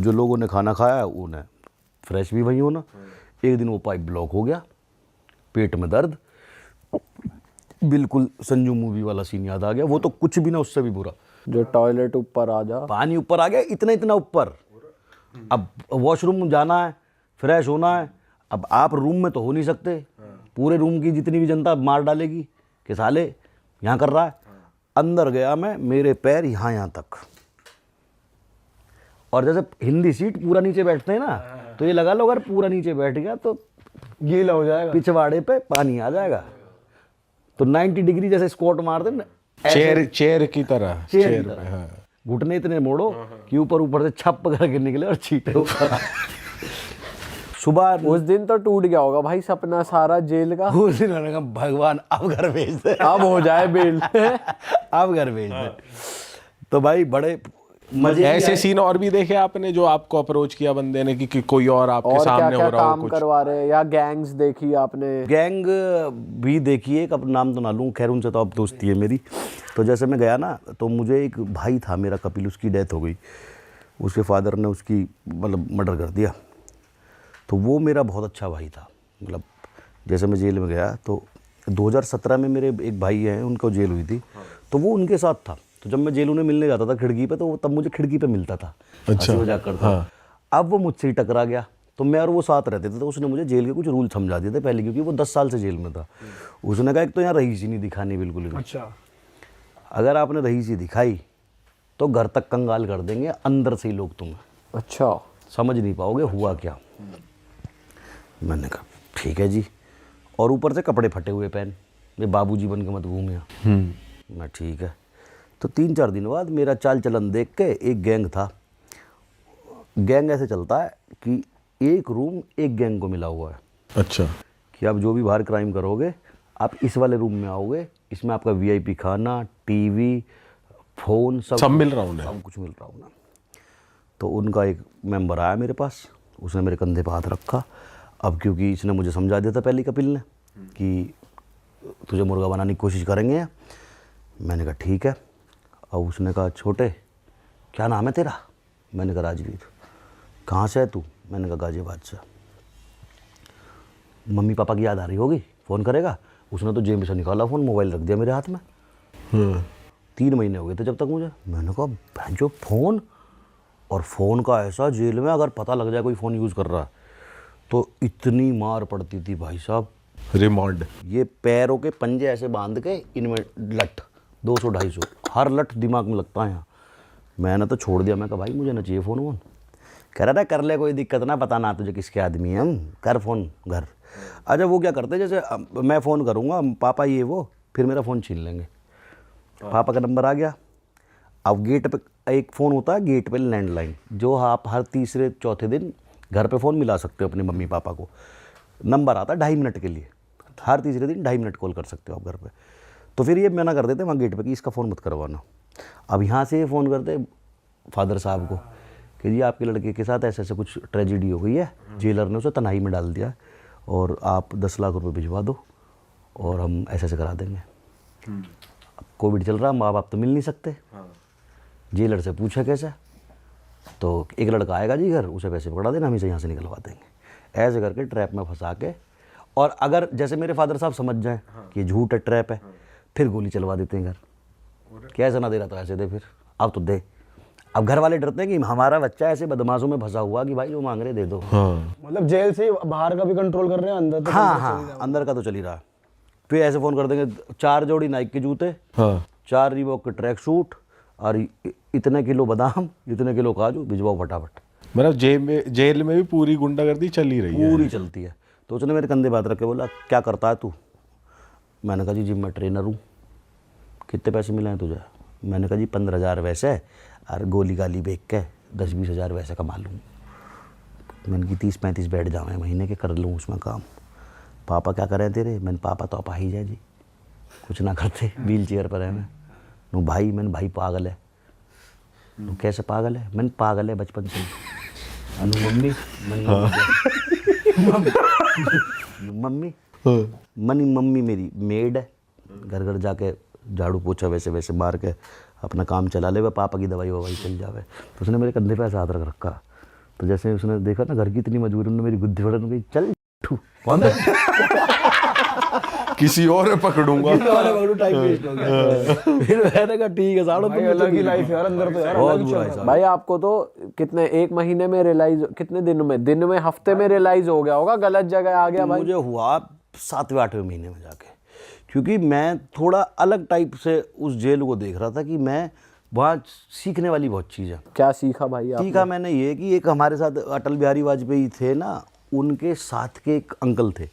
जो लोगों ने खाना खाया उन्हें फ्रेश भी वही होना। एक दिन वो पाइप ब्लॉक हो गया, पेट में दर्द, बिल्कुल संजू मूवी वाला सीन याद आ गया। वो तो कुछ भी ना उससे भी बुरा, जो टॉयलेट ऊपर आ जा, पानी ऊपर आ गया, इतना इतना ऊपर। अब वॉशरूम जाना है, फ्रेश होना है, अब आप रूम में तो हो नहीं सकते, पूरे रूम की जितनी भी जनता मार डालेगी कि साले यहाँ कर रहा है। अंदर गया मैं, मेरे पैर यहाँ तक, और जैसे हिंदी सीट पूरा नीचे बैठते हैं ना, तो ये लगा लो अगर पूरा नीचे बैठ गया तो गीला हो जाएगा, पिछवाड़े पे पानी आ जाएगा। तो 90 डिग्री जैसे स्क्वाट मारते ना, चेयर की तरह, चेयर पे, हाँ। घुटने इतने मोड़ो कि ऊपर से छप करके निकले और छींटे ऊपर। सुबह उस दिन तो टूट गया होगा भाई सपना सारा जेल का। उस दिन मैंने कहा भगवान अब घर भेज दे, अब हो जाए बेल। अब घर भेज दे। तो भाई बड़े मजे ऐसे सीन और भी देखे आपने जो आपको अप्रोच किया बंदे ने कि कोई और आपके और सामने क्या हो रहा हो काम कुछ? करवा रहे, या गैंग्स देखी आपने? गैंग भी देखी है, अब नाम तो ना लूँ, खैर उनसे तो अब दोस्ती है मेरी। तो जैसे मैं गया ना, तो मुझे एक भाई था मेरा कपिल, उसकी डेथ हो गई, उसके फादर ने उसकी मतलब मर्डर कर दिया। तो वो मेरा बहुत अच्छा भाई था, मतलब जैसे मैं जेल में गया तो 2017 में मेरे एक भाई हैं, उनको जेल हुई थी, तो वो उनके साथ था। तो जब मैं जेल उन्हें मिलने जाता था खिड़की पे, तो वो तब मुझे खिड़की पे मिलता था, अच्छा, मजाक करता। हाँ। अब वो मुझसे ही टकरा गया, तो मैं और वो साथ रहते थे, तो उसने मुझे जेल के कुछ रूल समझा दिए थे पहले, क्योंकि वो 10 साल से जेल में था। उसने कहा एक तो यहाँ रईस ही नहीं दिखानी बिल्कुल भी, अच्छा, अगर आपने रईस ही दिखाई तो घर तक कंगाल कर देंगे अंदर से ही लोग तुम्हें, अच्छा, समझ नहीं पाओगे हुआ क्या। मैंने कहा ठीक है जी, और ऊपर से कपड़े फटे हुए पहन, ये बाबूजी बन के मत घूमे। मैं ठीक है। तो 3-4 दिन बाद मेरा चाल चलन देख के एक गैंग था, गैंग ऐसे चलता है कि एक रूम एक गैंग को मिला हुआ है। अच्छा, कि आप जो भी बाहर क्राइम करोगे आप इस वाले रूम में आओगे, इसमें आपका VIP खाना, टीवी, फ़ोन सब मिल रहा उन्हें, सब कुछ मिल रहा हूँ ना। तो उनका एक मेंबर आया मेरे पास, उसने मेरे कंधे पर हाथ रखा। अब क्योंकि इसने मुझे समझा दिया था पहले कपिल ने कि तुझे मुर्गा बनाने की कोशिश करेंगे। मैंने कहा ठीक है। अब उसने कहा छोटे क्या नाम है तेरा? मैंने कहा राजवीर। कहाँ से है तू? मैंने कहा गाजियाबाद से। मम्मी पापा की याद आ रही होगी, फ़ोन करेगा? उसने तो जेब से निकाला फ़ोन, मोबाइल रख दिया मेरे हाथ में। 3 महीने हो गए थे जब तक मुझे। मैंने कहा भैंचो फ़ोन, और फ़ोन का ऐसा जेल में अगर पता लग जाए कोई फ़ोन यूज़ कर रहा है तो इतनी मार पड़ती थी भाई साहब। रिमांड, ये पैरों के पंजे ऐसे बांध के इनमें लट 200-250 हर लट दिमाग में लगता है यहाँ। मैंने तो छोड़ दिया, मैं कहा भाई मुझे ना चाहिए फ़ोन वोन। कह रहा था कर ले कोई दिक्कत ना, पता ना तुझे किसके आदमी है हम, कर फ़ोन घर। अच्छा वो क्या करते जैसे मैं फ़ोन करूँगा पापा ये वो, फिर मेरा फ़ोन छीन लेंगे। पापा का नंबर आ गया। अब गेट पे एक फ़ोन होता है, गेट पे लैंडलाइन, जो आप हर तीसरे चौथे दिन घर पे फ़ोन मिला सकते हो अपने मम्मी पापा को। नंबर आता है 2.5 मिनट के लिए, हर तीसरे दिन 2.5 मिनट कॉल कर सकते हो आप घर पे। तो फिर ये मना कर देते वहाँ गेट पे कि इसका फ़ोन मत करवाना। अब यहाँ से ये फ़ोन करते फादर साहब को कि जी आपके लड़के के साथ ऐसे ऐसे कुछ ट्रेजिडी हो गई है, जेलर ने उसे तन्हाई में डाल दिया और आप 10 लाख रुपए भिजवा दो और हम ऐसे ऐसे करा देंगे। अब कोविड चल रहा, माँ बाप तो मिल नहीं सकते। जेलर से पूछा कैसे, तो एक लड़का आएगा जी घर, उसे पैसे पकड़ा देना, हम इसे यहाँ से निकलवा देंगे। ऐसे करके ट्रैप में फंसा के, और अगर जैसे मेरे फादर साहब समझ जाएं कि ये झूठ है, ट्रैप है, फिर गोली चलवा देते हैं घर। कैसे ना दे रहा तो ऐसे दे, फिर अब तो दे। अब घर वाले डरते हैं कि हमारा बच्चा ऐसे बदमाशों में फंसा हुआ कि भाई जो मांग रहे दे दो। मतलब जेल से बाहर का भी कंट्रोल कर रहे हैं, अंदर तो हाँ, अंदर का तो चल ही रहा है। फिर ऐसे फ़ोन कर देंगे 4 जोड़ी नाइक के जूते, 4 रिबॉक के ट्रैक सूट और इतने किलो बादाम, इतने किलो काजू, भिजवाओ फटाफट। मतलब जेल में भी पूरी गुंडागर्दी चल ही रही है, पूरी चलती है। तो उसने मेरे कंधे बात रख के बोला क्या करता है तू? मैंने कहा जी जिम में ट्रेनर हूँ। कितने पैसे मिले हैं तुझे? मैंने कहा जी 15,000 वैसे और गोली गाली बेच के 10-20 हज़ार वैसे कमा लूँ। मैंने की 30-35 बैठ जाए महीने के, कर लूँ उसमें काम। पापा क्या करें तेरे? मैंने पापा तो आप आ ही जाए जी, कुछ ना करते, व्हील चेयर पर है मैं। नो भाई, मैंने भाई पागल है। नो कैसे पागल है? मैंने पागल है बचपन से। अनु मम्मी मम्मी मनी मम्मी मेरी मेड है, घर घर जाके झाड़ू पोछा वैसे वैसे मार के अपना काम चला ले, वह पापा की दवाई ववाई चल जावे। तो उसने मेरे कंधे पे ऐसा हाथ रख रखा। तो जैसे उसने देखा ना घर की इतनी मजबूरी, उन्होंने मेरी गुद्दी फड़न गई, चल ठू, बंद किसी और है पकड़ूंगा। टाइम वेस्ट हो गया। फिर मैंने कहा ठीक है साड़ो, भाई अलग ही लाइफ यार अंदर तो यार, बहुत अलग ही बुरा चल है रहा साहब। भाई आपको तो कितने, 1 महीने में रियलाइज, कितने दिन में हफ्ते में रियलाइज हो गया होगा गलत जगह आ गया भाई। मुझे हुआ 7वें 8वें महीने में जाके, क्योंकि मैं थोड़ा अलग टाइप से उस जेल को देख रहा था कि मैं वहाँ सीखने वाली बहुत चीज़ है। क्या सीखा भाई आप? सीखा मैंने ये कि एक हमारे साथ अटल बिहारी वाजपेयी थे ना, उनके साथ के एक अंकल थे,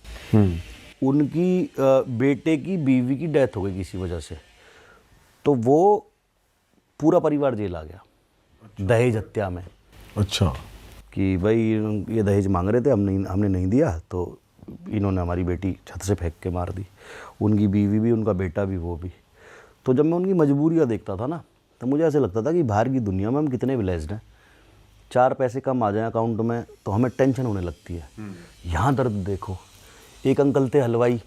उनकी बेटे की बीवी की डेथ हो गई किसी वजह से, तो वो पूरा परिवार जेल आ गया दहेज हत्या में। अच्छा। कि भाई ये दहेज मांग रहे थे, हमने नहीं दिया, तो इन्होंने हमारी बेटी छत से फेंक के मार दी, उनकी बीवी भी, उनका बेटा भी, वो भी। तो जब मैं उनकी मजबूरियाँ देखता था ना, तो मुझे ऐसे लगता था कि बाहर की दुनिया में हम कितने ब्लेस्ड हैं, 4 पैसे कम आ जाए अकाउंट में तो हमें टेंशन होने लगती है। यहाँ दर्द देखो, एक अंकल थे हलवाई,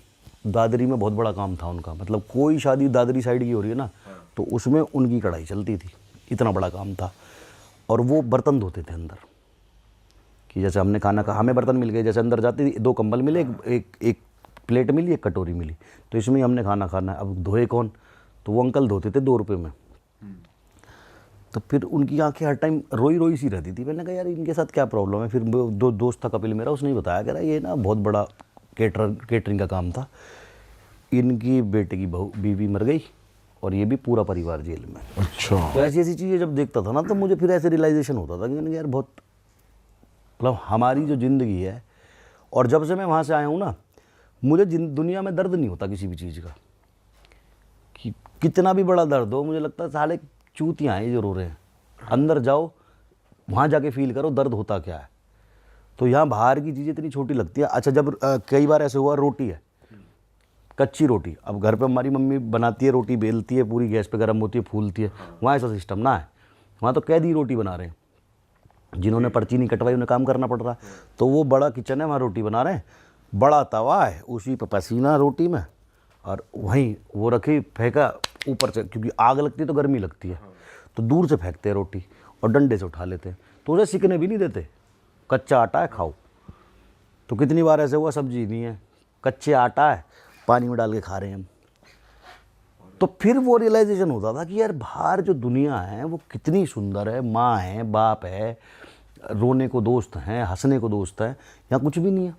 दादरी में बहुत बड़ा काम था उनका, मतलब कोई शादी दादरी साइड की हो रही है ना, तो उसमें उनकी कढ़ाई चलती थी, इतना बड़ा काम था। और वो बर्तन धोते थे अंदर, कि जैसे हमने खाना कहा, हमें बर्तन मिल गए, जैसे अंदर जाते 2 कंबल मिले, एक प्लेट मिली, एक कटोरी मिली, तो इसमें ही हमने खाना खाना है। अब धोए कौन? तो वो अंकल धोते थे 2 रुपये में। तो फिर उनकी आंखें हर टाइम रोई रोई सी रहती थी। मैंने कहा यार इनके साथ क्या प्रॉब्लम है? फिर दोस्त था कपिल मेरा, उसने ही बताया, कह रहा ये ना बहुत बड़ा केटरिंग का काम था, इनकी बेटे की बीवी मर गई और ये भी पूरा परिवार जेल में। अच्छा। तो ऐसी ऐसी चीज़ें जब देखता था ना, तो मुझे फिर ऐसे रियलाइजेशन होता था कि मैंने यार बहुत, मतलब हमारी जो ज़िंदगी है, और जब से मैं वहाँ से आया हूँ ना, मुझे दुनिया में दर्द नहीं होता किसी भी चीज़ का, कि कितना भी बड़ा दर्द हो, मुझे लगता है साले चूतियाँ हैं ये जो रो रहे हैं, अंदर जाओ वहाँ जाके फील करो दर्द होता क्या है। तो यहाँ बाहर की चीज़ें इतनी छोटी लगती है। अच्छा, जब कई बार ऐसे हुआ, रोटी है, कच्ची रोटी, अब घर पे हमारी मम्मी बनाती है रोटी, बेलती है, पूरी गैस पे गर्म होती है, फूलती है, वहाँ ऐसा सिस्टम ना है, वहाँ तो कैदी रोटी बना रहे हैं, जिन्होंने पर्ची नहीं कटवाई उन्हें काम करना पड़ रहा है। तो वो बड़ा किचन है, वहाँ रोटी बना रहे हैं, बड़ा तवा है, उसी पे पसीना रोटी में, और वहीं वो रखी, फेंका ऊपर से, क्योंकि आग लगती है तो गर्मी लगती है, तो दूर से फेंकते हैं रोटी और डंडे से उठा लेते हैं, तो उसे सिकने भी नहीं देते, कच्चा आटा है खाओ। तो कितनी बार ऐसे हुआ, सब्जी नहीं है, कच्चे आटा है, पानी में डाल के खा रहे हैं हम। तो फिर वो रियलाइजेशन होता था कि यार बाहर जो दुनिया है वो कितनी सुंदर है, माँ है, बाप है, रोने को दोस्त हैं, हंसने को दोस्त है, यहाँ कुछ भी नहीं है।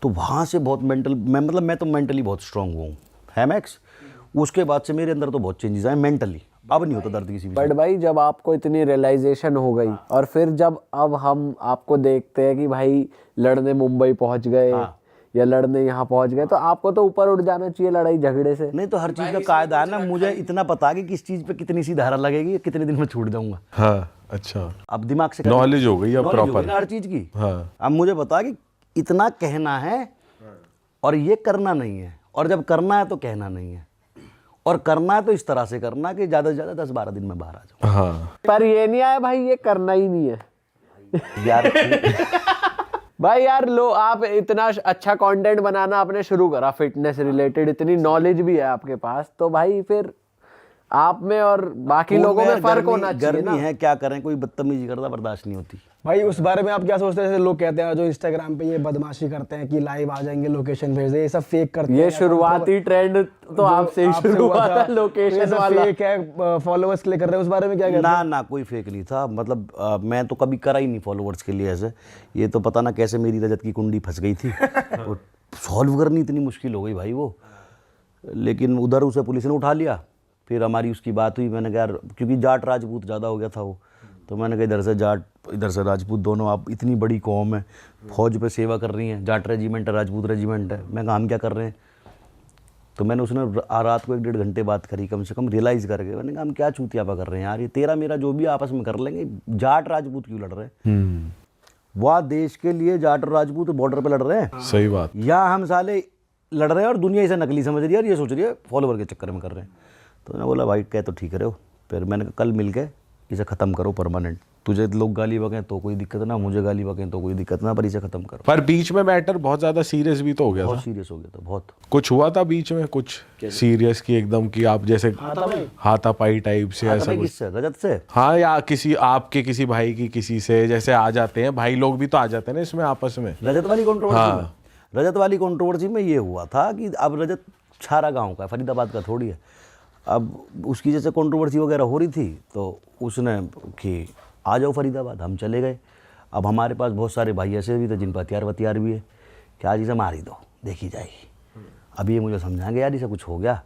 तो वहाँ से बहुत मैं तो मेंटली बहुत स्ट्रांग हुआ हूँ, है मैक्स। उसके बाद से मेरे अंदर तो बहुत चेंजेस आए मेंटली, अब नहीं होता दर्द किसी भी। बट भाई जब आपको इतनी रियलाइजेशन हो गई, और फिर जब अब हम आपको देखते हैं कि भाई लड़ने मुंबई पहुंच गए, या लड़ने यहाँ पहुंच गए, तो आपको तो ऊपर उठ जाना चाहिए लड़ाई झगड़े से। नहीं, तो हर चीज़ का कायदा है ना, मुझे इतना पता कि किस चीज़ पे कितनी सी धारा लगेगी, कितने दिन में छूट जाऊंगा। हाँ। अच्छा, अब दिमाग से नॉलेज हो गई अब knowledge हो गई प्रॉपर। ना हर चीज़ की। हाँ। अब मुझे पता कि इतना कहना है और ये करना नहीं है, और जब करना है तो कहना नहीं है, और करना है तो इस तरह से करना कि ज़्यादा से ज़्यादा 10-12 दिन में बाहर आ जाऊँ। हाँ। पर ये नहीं आया भाई, ये करना ही नहीं है यार भाई। यार लो, आप इतना अच्छा कंटेंट बनाना आपने शुरू करा फिटनेस रिलेटेड, इतनी नॉलेज भी है आपके पास, तो भाई फिर आप में और बाकी लोगों में फर्क होना चाहिए ना। गर्मी है, क्या करें, कोई बदतमीजी करता बर्दाश्त नहीं होती। भाई उस बारे में आप क्या सोचते हैं? जैसे लोग कहते हैं जो इंस्टाग्राम पे ये बदमाशी करते हैं कि लाइव आ जाएंगे, लोकेशन भेज दे, ये सब फेक करते हैं। ये शुरुआती ट्रेंड तो आपसे ही शुरू हुआ था, लोकेशन वाला फेक है, फॉलोअर्स के लिए कर रहे हैं, उस बारे में क्या कहते हैं? ना कोई फेक नहीं था, मतलब मैं तो कभी करा ही नहीं फॉलोवर्स के लिए ऐसे। ये तो पता ना कैसे मेरी रजत की कुंडी फंस गई थी, तो सॉल्व करनी इतनी मुश्किल हो गई भाई वो। लेकिन उधर उसे पुलिस ने उठा लिया, फिर हमारी उसकी बात हुई, मैंने कहा यार, क्योंकि जाट राजपूत ज़्यादा हो गया था वो, तो मैंने कहा इधर से जाट इधर से राजपूत, दोनों आप इतनी बड़ी कौम है, फौज पे सेवा कर रही हैं, जाट रेजिमेंट है, राजपूत रेजिमेंट है, मैं कहा हम क्या कर रहे हैं? तो मैंने उसने रात को 1-1.5 घंटे बात करी कम से कम, रियलाइज़ करके। मैंने कहा हम क्या चूतियापा कर रहे हैं यार, ये तेरा मेरा जो भी आपस में कर लेंगे, जाट राजपूत क्यों लड़ रहे हैं? वह देश के लिए जाट और राजपूत बॉर्डर पे लड़ रहे हैं, सही बात। यहाँ हम साले लड़ रहे हैं और दुनिया इसे नकली समझ रही है और ये सोच रही है फॉलोवर के चक्कर में कर रहे हैं। तो मैंने बोला भाई कह तो ठीक रहे हो। फिर मैंने कहा कल मिल के इसे ख़त्म करो परमानेंट। तुझे लोग गाली बकें तो कोई दिक्कत ना, मुझे गाली बकें तो कोई दिक्कत ना, पर इसे खत्म करो। पर बीच में मैटर बहुत ज्यादा सीरियस भी तो हो गया था। बहुत सीरियस हो गया था, बहुत। कुछ हुआ था बीच में कुछ सीरियस की एकदम की आप जैसे हाथापाई टाइप से ऐसा भाई कुछ? किससे? रजत से? हाँ, या किसी आपके किसी भाई की किसी से, जैसे आ जाते हैं भाई लोग भी तो आ जाते हैं ना इसमें आपस में। रजत वाली कंट्रोवर्सी हाँ। में, रजत वाली कंट्रोवर्सी में ये हुआ था कि अब रजत छारा गांव का है, फरीदाबाद का थोड़ी है। अब उसकी जैसे कंट्रोवर्सी वगैरह हो रही थी तो उसने कि आ जाओ फरीदाबाद, हम चले गए। अब हमारे पास बहुत सारे भाई ऐसे भी थे जिन पर हथियार वथियार भी है कि आज इसे मार ही दो, देखी जाएगी। अब ये मुझे समझाएंगे यार इसे कुछ हो गया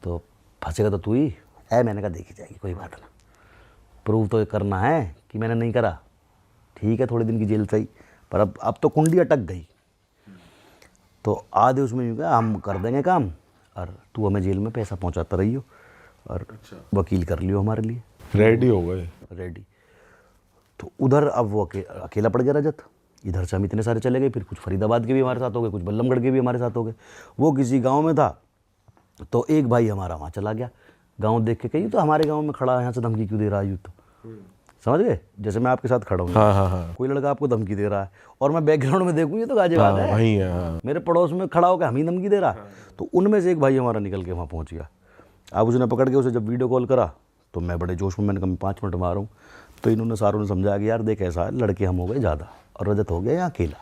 तो फंसेगा तो तू ही है। मैंने कहा देखी जाएगी, कोई बात ना, प्रूव तो करना है कि मैंने नहीं करा। ठीक है, थोड़े दिन की जेल सही, पर अब तो कुंडी अटक गई। तो आधे उसमें यूँ कहा हम कर देंगे काम और तू हमें जेल में पैसा पहुंचाता रहियो और वकील कर लियो हमारे लिए। रेडी हो गए? रेडी। तो उधर अब वो अकेला पड़ गया रजत। इधर से हम इतने सारे चले गए, फिर कुछ फरीदाबाद के भी हमारे साथ हो गए, कुछ बल्लमगढ़ के भी हमारे साथ हो गए। वो किसी गांव में था तो एक भाई हमारा वहाँ चला गया। गांव देख के कही तो हमारे गांव में खड़ा है, यहाँ से धमकी क्यों दे रहा है यूँ? तो समझ गए, जैसे मैं आपके साथ खड़ा हूँ, हाँ। कोई लड़का आपको धमकी दे रहा है और मैं बैकग्राउंड में देखूँ ये तो गाजियाबाद है, वही है। हाँ। मेरे पड़ोस में खड़ा होकर हम ही धमकी दे रहा है। तो उनमें से एक भाई हमारा निकल के वहाँ पहुँच गया। अब उसने पकड़ के उसे जब वीडियो कॉल करा तो मैं बड़े जोश में, मैंने कहा 5 मिनट मारा हूँ। तो इन्होंने सारों ने समझाया कि यार देख ऐसा है, लड़के हम हो गए ज़्यादा और रजत हो गया यहाँ अकेला,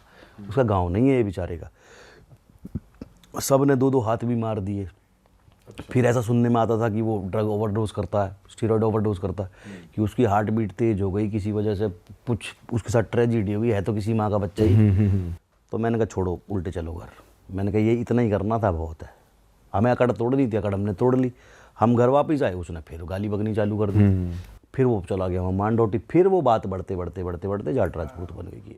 उसका गाँव नहीं है ये बेचारे का। सब ने 2-2 हाथ भी मार दिए। फिर ऐसा सुनने में आता था कि वो ड्रग ओवरडोज करता है, स्टीरॉयड ओवरडोज करता है, कि उसकी हार्ट बीट तेज हो गई किसी वजह से, कुछ उसके साथ ट्रेजिडी हुई है तो किसी माँ का बच्चा ही। तो मैंने कहा छोड़ो, उल्टे चलो घर। मैंने कहा ये इतना ही करना था, बहुत है। हमें अकड़ तोड़ दी थी, अकड़ हमने तोड़ ली। हम घर वापस आए, उसने फिर गाली बकनी चालू कर दी। फिर वो चला गया वहाँ मांडोटी। फिर वो बात बढ़ते बढ़ते बढ़ते बढ़ते जाट राजपूत बन गई।